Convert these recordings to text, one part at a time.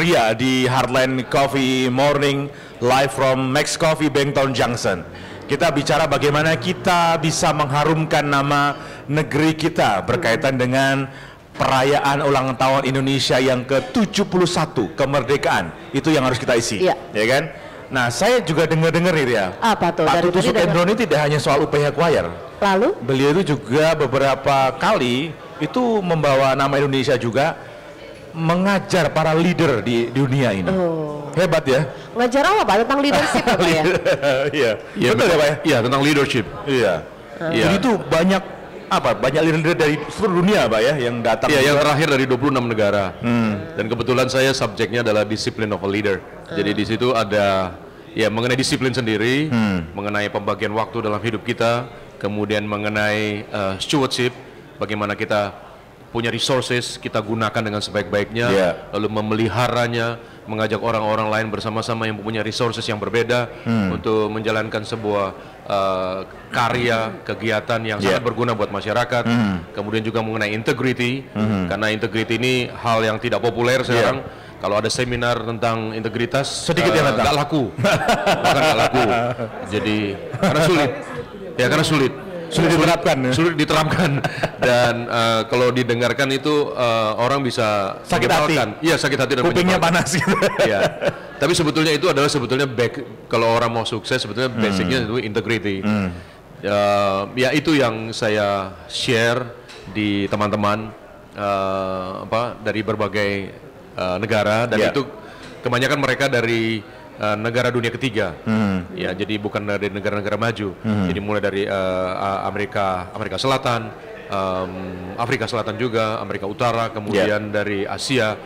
Ria di Heartland Coffee Morning live from Max Coffee Bangtown Junction. Kita bicara bagaimana kita bisa mengharumkan nama negeri kita berkaitan dengan perayaan ulang tahun Indonesia yang ke-71, kemerdekaan. Itu yang harus kita isi, ya kan? Nah, saya juga dengar-dengar nih ya, apa tuh? Pak Tutusuk Endro ini tidak hanya soal UPH Choir. Lalu? Beliau itu juga beberapa kali itu membawa nama Indonesia juga, mengajar para leader di dunia ini. Hebat ya. Ngajar apa Pak? Tentang leadership ya Pak ya? Iya, betul ya Pak ya? Iya, tentang leadership. Iya. Jadi itu banyak banyak leader dari seluruh dunia Pak ya yang datang. Iya, yang terakhir dari 26 negara. Dan kebetulan saya subjeknya adalah discipline of a leader. Jadi di situ ada mengenai disiplin sendiri, mengenai pembagian waktu dalam hidup kita, kemudian mengenai stewardship, bagaimana kita punya resources, kita gunakan dengan sebaik-baiknya, lalu memeliharanya, mengajak orang-orang lain bersama-sama yang punya resources yang berbeda untuk menjalankan sebuah karya, kegiatan yang sangat berguna buat masyarakat. Kemudian juga mengenai integrity, karena integrity ini hal yang tidak populer sekarang. Kalau ada seminar tentang integritas, sedikit yang nggak laku, bahkan nggak laku. Jadi karena sulit. Sulit diterapkan dan kalau didengarkan itu orang bisa sakit hati. Iya, sakit hati dan kupingnya panas gitu. Ya. Tapi sebetulnya itu adalah kalau orang mau sukses sebetulnya basicnya itu integrity. Ya itu yang saya share di teman-teman dari berbagai negara dan itu kebanyakan mereka dari negara dunia ketiga, ya jadi bukan dari negara-negara maju, jadi mulai dari Amerika Selatan, Afrika Selatan juga, Amerika Utara, kemudian dari Asia.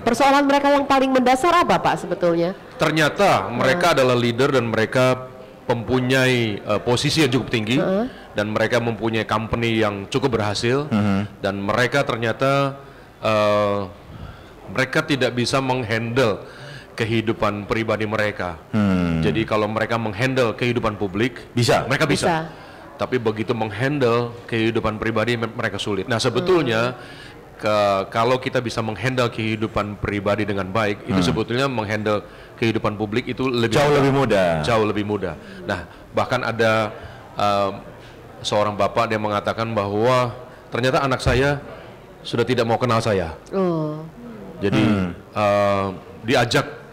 Persoalan mereka yang paling mendasar apa Pak sebetulnya? Ternyata mereka adalah leader dan mereka mempunyai posisi yang cukup tinggi dan mereka mempunyai company yang cukup berhasil dan mereka ternyata mereka tidak bisa menghandle kehidupan pribadi mereka. Jadi kalau mereka menghandle kehidupan publik, mereka bisa. Tapi begitu menghandle kehidupan pribadi mereka sulit. Nah sebetulnya kalau kita bisa menghandle kehidupan pribadi dengan baik, itu sebetulnya menghandle kehidupan publik itu jauh lebih mudah. Nah bahkan ada seorang bapak dia mengatakan bahwa ternyata anak saya sudah tidak mau kenal saya. Jadi diajak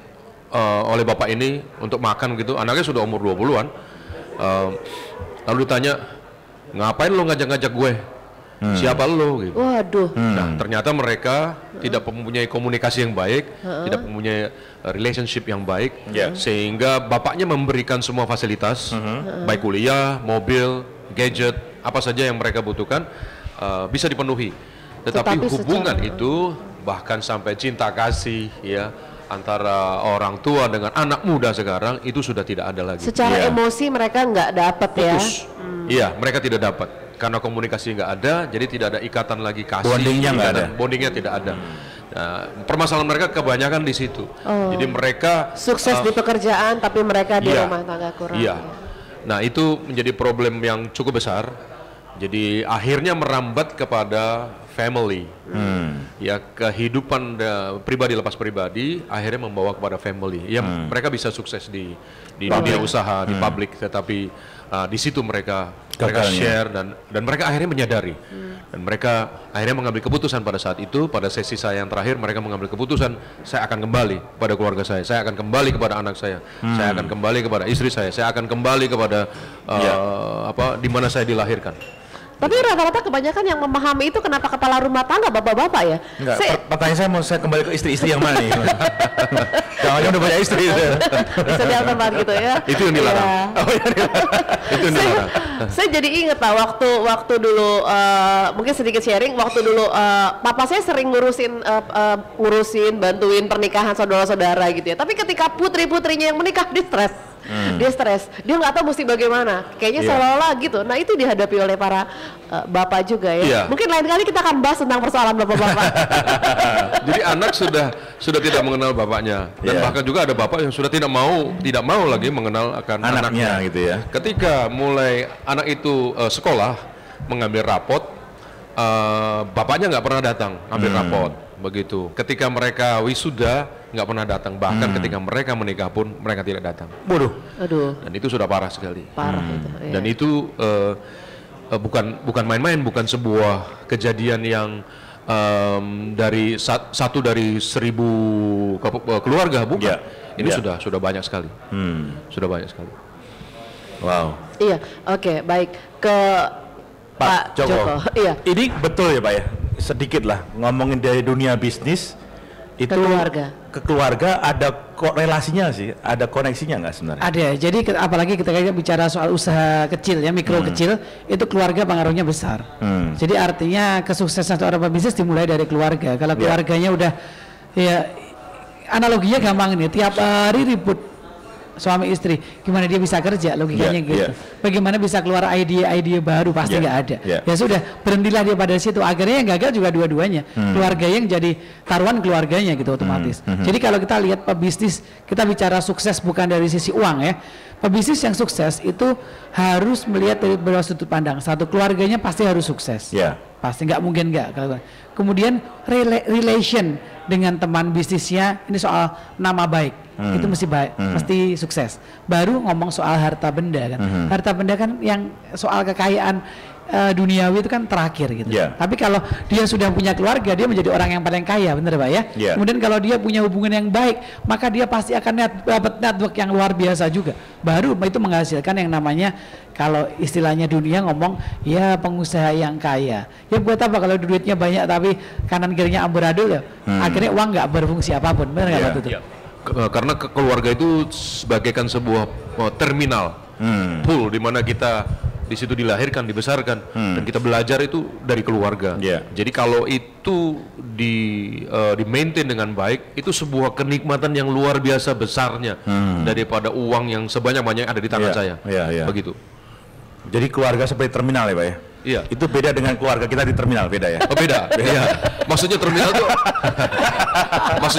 oleh bapak ini untuk makan gitu, anaknya sudah umur 20-an, lalu ditanya, ngapain lo ngajak-ngajak gue? Siapa lo? Gitu. Waduh. Nah ternyata mereka tidak mempunyai komunikasi yang baik, tidak mempunyai relationship yang baik, sehingga bapaknya memberikan semua fasilitas, baik kuliah, mobil, gadget, apa saja yang mereka butuhkan bisa dipenuhi. Tetapi hubungan itu bahkan sampai cinta kasih antara orang tua dengan anak muda sekarang itu sudah tidak ada lagi. Secara emosi mereka nggak dapat ya. Iya, mereka tidak dapat karena komunikasi nggak ada, jadi tidak ada ikatan lagi kasih. Bondingnya nggak ada. Bondingnya tidak ada. Nah, permasalahan mereka kebanyakan di situ. Jadi mereka sukses di pekerjaan, tapi mereka di rumah tangga kurang. Iya. Nah itu menjadi problem yang cukup besar. Jadi akhirnya merambat kepada family, ya kehidupan pribadi lepas pribadi akhirnya membawa kepada family. Ya mereka bisa sukses di dunia usaha, di publik, tetapi di situ mereka share dan mereka akhirnya menyadari dan mereka akhirnya mengambil keputusan pada saat itu, pada sesi saya yang terakhir mereka mengambil keputusan, saya akan kembali pada keluarga saya akan kembali kepada anak saya akan kembali kepada istri saya akan kembali kepada di mana saya dilahirkan. Tapi rata-rata kebanyakan yang memahami itu kenapa kepala rumah tangga bapak-bapak ya? Enggak, pertanyaan saya kembali ke istri-istri yang mana nih? Jangan udah punya istri itu. Bisa dialternatif gitu ya. Itu yang dilarang. Itu yang dilarang. Saya jadi inget Pak waktu dulu mungkin sedikit sharing waktu dulu papa saya sering ngurusin bantuin pernikahan saudara-saudara gitu ya. Tapi ketika putri-putrinya yang menikah dia stres, dia nggak tahu mesti bagaimana, kayaknya seolah-olah gitu. Nah itu dihadapi oleh para bapak juga ya. Mungkin lain kali kita akan bahas tentang persoalan bapak-bapak. Jadi anak sudah tidak mengenal bapaknya dan bahkan juga ada bapak yang sudah tidak mau lagi mengenal akan anaknya gitu ya. Ketika mulai anak itu sekolah mengambil rapot, bapaknya nggak pernah datang ambil rapot. begitu. Ketika mereka wisuda nggak pernah datang, bahkan ketika mereka menikah pun mereka tidak datang. Waduh. Aduh. Dan itu sudah parah sekali. Parah itu. Iya. Dan itu bukan main-main, bukan sebuah kejadian yang dari satu dari 1000 keluarga, bukan. Ini sudah banyak sekali. Sudah banyak sekali. Wow. Iya, oke, baik. Ke Pak Joko. Iya. Ini betul ya Pak ya? Sedikit lah ngomongin dari dunia bisnis itu ke keluarga ada relasinya sih, ada koneksinya nggak sebenarnya? Ada, jadi apalagi kita bicara soal usaha kecil ya, mikro kecil, itu keluarga pengaruhnya besar. Jadi artinya kesuksesan seorang pebisnis dimulai dari keluarga. Kalau keluarganya udah, ya analoginya gampang nih, tiap hari ribut suami istri, gimana dia bisa kerja, logikanya gitu. Bagaimana bisa keluar ide-ide baru, pasti nggak ada. Ya sudah, berhentilah dia pada situ. Akhirnya yang gagal juga dua-duanya, keluarga yang jadi taruhan keluarganya gitu otomatis. Jadi kalau kita lihat pebisnis, kita bicara sukses bukan dari sisi uang ya. Pebisnis yang sukses itu harus melihat dari beberapa sudut pandang. Satu, keluarganya pasti harus sukses. Pasti, nggak mungkin nggak. Kemudian relation dengan teman bisnisnya, ini soal nama baik. Itu mesti baik, mesti sukses. Baru ngomong soal harta benda kan. Harta benda kan yang soal kekayaan duniawi itu kan terakhir gitu. Tapi kalau dia sudah punya keluarga, dia menjadi orang yang paling kaya, bener Pak ya? Kemudian kalau dia punya hubungan yang baik, maka dia pasti akan dapat network yang luar biasa juga. Baru itu menghasilkan yang namanya, kalau istilahnya dunia ngomong, ya pengusaha yang kaya. Ya buat apa kalau duitnya banyak tapi kanan kirinya amburadul ya? Akhirnya uang nggak berfungsi apapun, bener nggak Pak Tutut? Karena keluarga itu sebagaikan sebuah terminal pool di mana kita di situ dilahirkan, dibesarkan, dan kita belajar itu dari keluarga. Jadi kalau itu di maintain dengan baik, itu sebuah kenikmatan yang luar biasa besarnya daripada uang yang sebanyak-banyak ada di tangan saya. Begitu. Jadi keluarga seperti terminal ya Pak ya? Iya. Itu beda dengan keluarga kita di terminal, beda ya? Oh beda. Iya. Maksudnya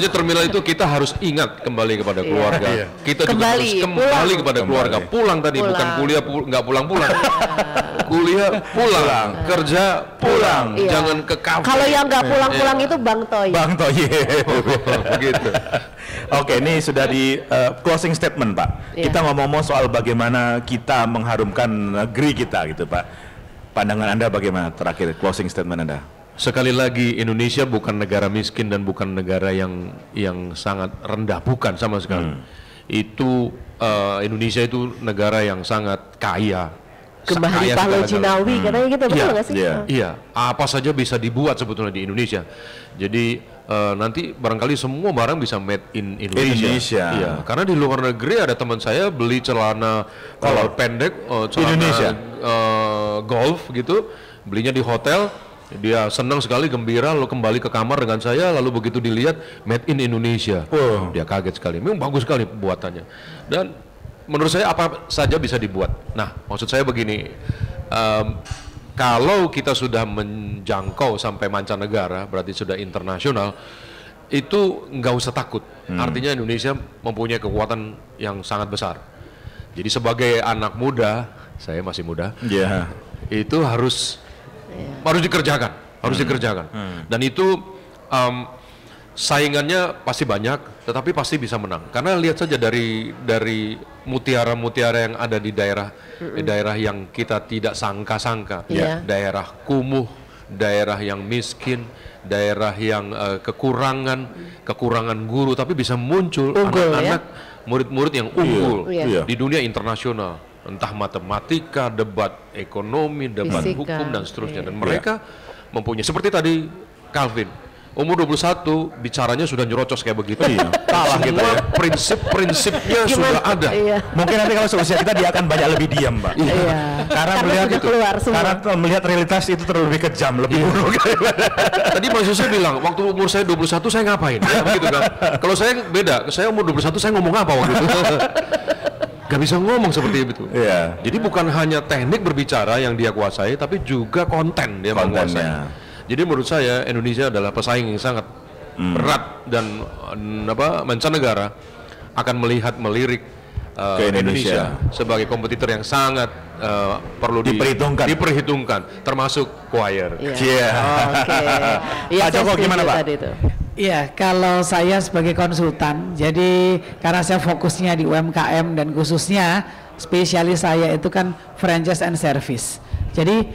terminal itu kita harus ingat kembali kepada keluarga. Kita juga harus kembali kepada keluarga. Pulang tadi, bukan kuliah nggak pulang-pulang. Kuliah pulang, kerja pulang. Jangan ke kafe. Kalau yang nggak pulang-pulang itu Bang Toy. Bang Toy. Begitu. Oke, ini sudah di closing statement Pak. Kita ngomong-ngomong soal bagaimana kita mengharumkan negeri kita gitu Pak. Pandangan Anda bagaimana terakhir closing statement Anda? Sekali lagi, Indonesia bukan negara miskin dan bukan negara yang sangat rendah, bukan sama sekali. Itu Indonesia itu negara yang sangat kaya. Kembali Pahlawan Cinawi katanya gitu, betul nggak sih? Iya, apa saja bisa dibuat sebetulnya di Indonesia. Jadi nanti barangkali semua barang bisa made in Indonesia. Iya, karena di luar negeri ada teman saya beli celana kalau pendek, celana Indonesia. Golf gitu, belinya di hotel, dia senang sekali, gembira, lalu kembali ke kamar dengan saya, lalu begitu dilihat made in Indonesia, dia kaget sekali. Memang bagus sekali buatannya. Dan menurut saya apa saja bisa dibuat. Nah, maksud saya begini, kalau kita sudah menjangkau sampai mancanegara, berarti sudah internasional, itu nggak usah takut. Artinya Indonesia mempunyai kekuatan yang sangat besar. Jadi sebagai anak muda, saya masih muda, itu harus dikerjakan, Dan itu saingannya pasti banyak, tetapi pasti bisa menang. Karena lihat saja dari mutiara-mutiara yang ada di daerah yang kita tidak sangka-sangka, daerah kumuh, daerah yang miskin, daerah yang kekurangan guru, tapi bisa muncul anak-anak, murid-murid yang unggul di dunia internasional, entah matematika, debat ekonomi, debat hukum dan seterusnya. Dan mereka mempunyai, seperti tadi Calvin, umur 21 bicaranya sudah nyerocos kayak begitu. Kalah gitu ya. Prinsip-prinsipnya sudah ada. Mungkin nanti kalau seusia kita dia akan banyak lebih diam, Mbak. Karena melihat realitas itu terlalu kejam, lebih buruk. Tadi Mas Yusuf bilang waktu umur saya 21 saya ngapain? Ya, begitu kan. Kalau saya beda, saya umur 21 saya ngomong apa waktu itu? Gak bisa ngomong seperti itu. Jadi bukan hanya teknik berbicara yang dia kuasai, tapi juga konten dia menguasai. Jadi menurut saya Indonesia adalah pesaing yang sangat berat, dan mancanegara akan melirik ke Indonesia sebagai kompetitor yang sangat perlu diperhitungkan, termasuk choir. Pak Joko gimana Pak? Iya, kalau saya sebagai konsultan, jadi karena saya fokusnya di UMKM dan khususnya spesialis saya itu kan franchise and service. Jadi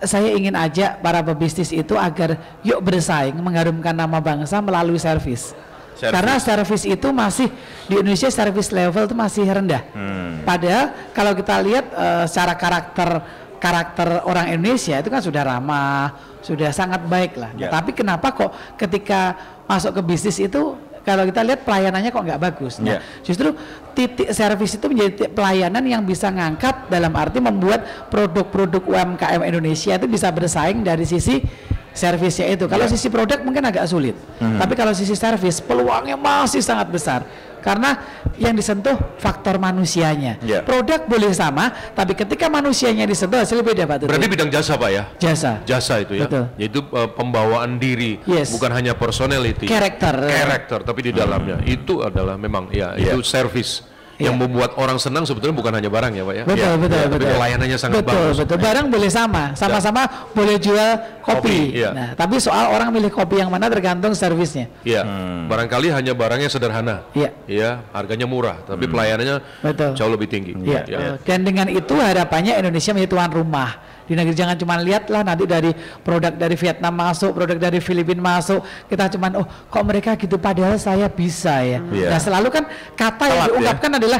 saya ingin ajak para pebisnis itu agar yuk bersaing mengharumkan nama bangsa melalui service. Karena service itu masih di Indonesia service level itu masih rendah. Padahal kalau kita lihat secara karakter orang Indonesia itu kan sudah ramah, sudah sangat baik lah. Tapi kenapa kok ketika masuk ke bisnis itu kalau kita lihat pelayanannya kok nggak bagus? Nah, justru titik servis itu menjadi titik pelayanan yang bisa ngangkat dalam arti membuat produk-produk UMKM Indonesia itu bisa bersaing dari sisi servisnya itu. Kalau sisi produk mungkin agak sulit, tapi kalau sisi servis peluangnya masih sangat besar. Karena yang disentuh faktor manusianya. Produk boleh sama, tapi ketika manusianya disentuh hasilnya beda, Pak Tutu. Berarti bidang jasa, Pak ya? Jasa itu ya. Betul. Yaitu pembawaan diri, bukan hanya personality. Karakter, tapi di dalamnya itu adalah memang itu service. Yang membuat orang senang sebetulnya bukan hanya barang ya Pak ya? Betul. Tapi pelayanannya sangat bagus. Betul. Barang boleh sama-sama boleh jual kopi. Nah, tapi soal orang milih kopi yang mana tergantung servisnya. Iya. Barangkali hanya barangnya sederhana. Iya. Harganya murah, tapi pelayanannya jauh lebih tinggi. Dan dengan itu harapannya Indonesia menjadi tuan rumah di negeri. Jangan cuma lihatlah nanti dari produk dari Vietnam masuk, produk dari Filipina masuk, kita cuma kok mereka gitu padahal saya bisa ya. Nah, selalu kan kata yang diungkapkan adalah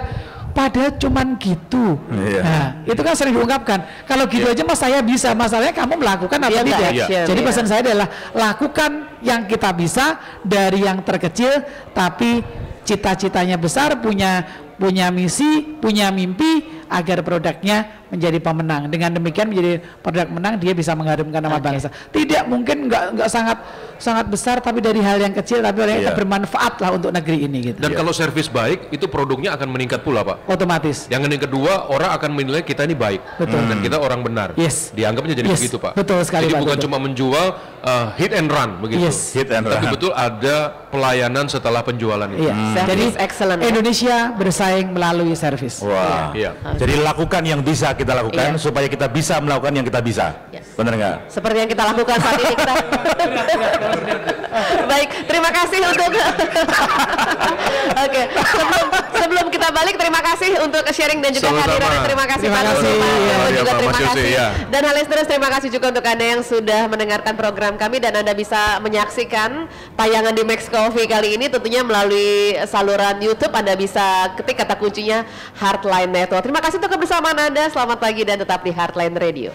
padahal cuman gitu. Nah, itu kan sering diungkapkan. Kalau gitu aja mas saya bisa, masalahnya kamu melakukan atau tidak. Jadi pesan saya adalah lakukan yang kita bisa dari yang terkecil, tapi cita-citanya besar, punya misi, punya mimpi agar produknya menjadi pemenang. Dengan demikian menjadi produk menang, dia bisa mengharumkan nama bangsa. Tidak mungkin nggak sangat besar, tapi dari hal yang kecil tapi yang bermanfaat lah untuk negeri ini gitu. Dan kalau servis baik, itu produknya akan meningkat pula Pak. Otomatis. Yang kedua, orang akan menilai kita ini baik. Dan kita orang benar. Dianggapnya jadi begitu Pak. Betul sekali. Jadi Pak, bukan cuma menjual hit and run begitu. Tapi betul ada pelayanan setelah penjualan itu. Jadi excellent. Indonesia bersaing melalui servis. Jadi lakukan yang bisa kita lakukan supaya kita bisa melakukan yang kita bisa. Benar nggak? Seperti yang kita lakukan saat ini kita. Baik, terima kasih untuk sebelum kita balik, terima kasih untuk sharing dan juga hadirannya. Terima kasih Pak Tutu, juga terima kasih. Dan listeners, terima kasih juga untuk Anda yang sudah mendengarkan program kami, dan Anda bisa menyaksikan tayangan di Max Coffee kali ini tentunya melalui saluran YouTube. Anda bisa ketik kata kuncinya Heartline Network. Terima kasih untuk kebersamaan Anda. Selamat pagi dan tetap di Heartline Radio.